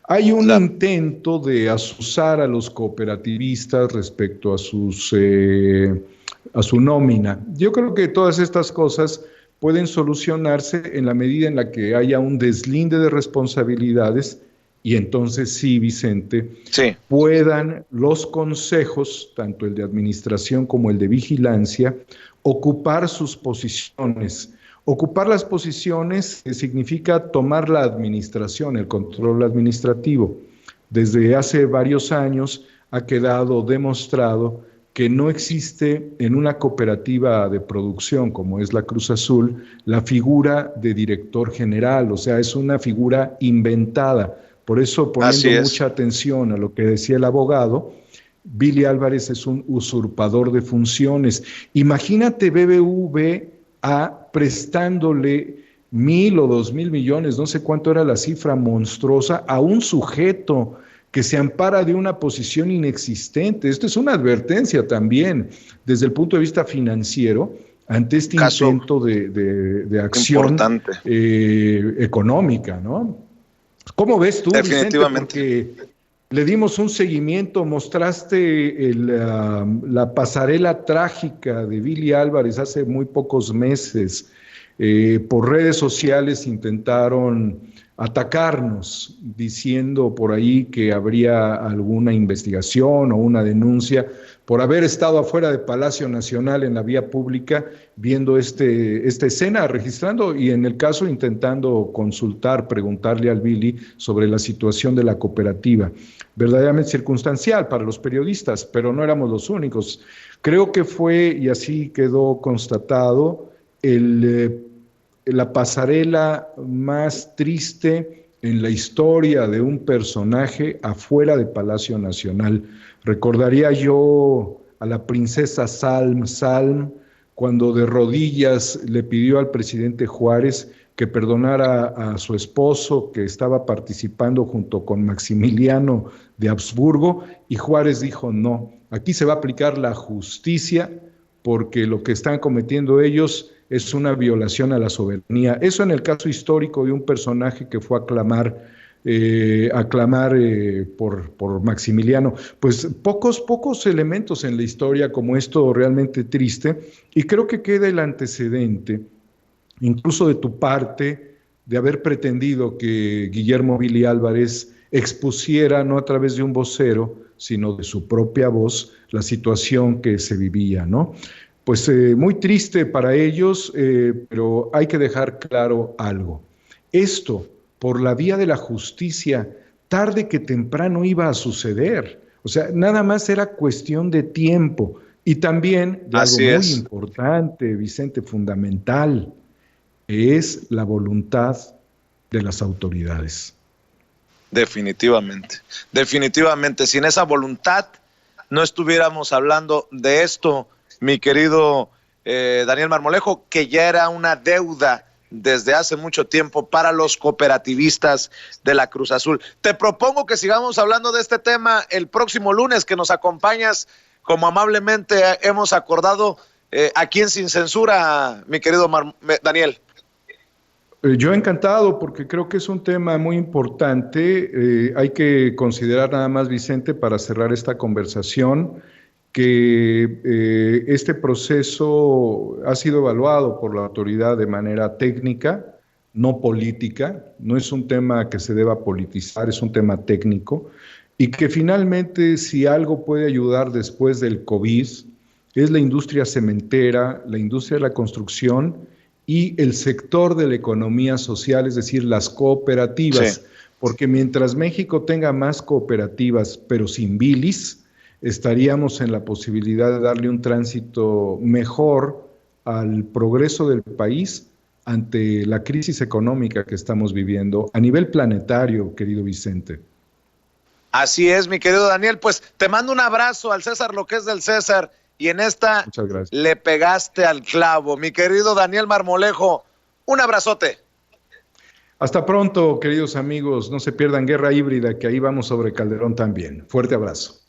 Hay un intento de azuzar a los cooperativistas respecto a su nómina. Yo creo que todas estas cosas pueden solucionarse en la medida en la que haya un deslinde de responsabilidades y entonces sí, Vicente, puedan los consejos, tanto el de administración como el de vigilancia, ocupar sus posiciones. Ocupar las posiciones significa tomar la administración, el control administrativo. Desde hace varios años ha quedado demostrado que no existe en una cooperativa de producción como es la Cruz Azul la figura de director general, o sea, es una figura inventada. Por eso, poniendo mucha atención a lo que decía el abogado, Billy Álvarez es un usurpador de funciones. Imagínate BBVA prestándole 1,000 o 2,000 millones, no sé cuánto era la cifra monstruosa, a un sujeto que se ampara de una posición inexistente. Esto es una advertencia también desde el punto de vista financiero ante este intento de acción económica, ¿no? ¿Cómo ves tú, Definitivamente. Vicente? Porque le dimos un seguimiento, mostraste la pasarela trágica de Billy Álvarez hace muy pocos meses. Por redes sociales intentaron atacarnos, diciendo por ahí que habría alguna investigación o una denuncia por haber estado afuera de Palacio Nacional en la vía pública viendo esta escena, registrando y en el caso intentando consultar, preguntarle al Billy sobre la situación de la cooperativa. Verdaderamente circunstancial para los periodistas, pero no éramos los únicos. Creo que fue, y así quedó constatado, la pasarela más triste en la historia de un personaje afuera de Palacio Nacional. Recordaría yo a la princesa Salm cuando de rodillas le pidió al presidente Juárez que perdonara a su esposo que estaba participando junto con Maximiliano de Habsburgo, y Juárez dijo no, aquí se va a aplicar la justicia porque lo que están cometiendo ellos es una violación a la soberanía. Eso en el caso histórico de un personaje que fue a clamar por Maximiliano. Pues pocos elementos en la historia como esto realmente triste, y creo que queda el antecedente, incluso de tu parte, de haber pretendido que Guillermo Billy Álvarez expusiera, no a través de un vocero, sino de su propia voz, la situación que se vivía, ¿no? Pues muy triste para ellos, pero hay que dejar claro algo. Esto, por la vía de la justicia, tarde que temprano iba a suceder. O sea, nada más era cuestión de tiempo. Y también de algo muy importante, Vicente, fundamental, es la voluntad de las autoridades. Definitivamente, definitivamente. Sin esa voluntad no estuviéramos hablando de esto, mi querido Daniel Marmolejo, que ya era una deuda desde hace mucho tiempo para los cooperativistas de la Cruz Azul. Te propongo que sigamos hablando de este tema el próximo lunes, que nos acompañas, como amablemente hemos acordado, aquí en Sin Censura, mi querido Daniel. Yo encantado, porque creo que es un tema muy importante. Hay que considerar nada más, Vicente, para cerrar esta conversación, que este proceso ha sido evaluado por la autoridad de manera técnica, no política. No es un tema que se deba politizar, es un tema técnico, y que finalmente, si algo puede ayudar después del COVID, es la industria cementera, la industria de la construcción y el sector de la economía social, es decir, las cooperativas. Sí. Porque mientras México tenga más cooperativas, pero sin bilis, estaríamos en la posibilidad de darle un tránsito mejor al progreso del país ante la crisis económica que estamos viviendo a nivel planetario, querido Vicente. Así es, mi querido Daniel. Pues te mando un abrazo al César, lo que es del César, y en esta le pegaste al clavo. Mi querido Daniel Marmolejo, un abrazote. Hasta pronto, queridos amigos. No se pierdan Guerra Híbrida, que ahí vamos sobre Calderón también. Fuerte abrazo.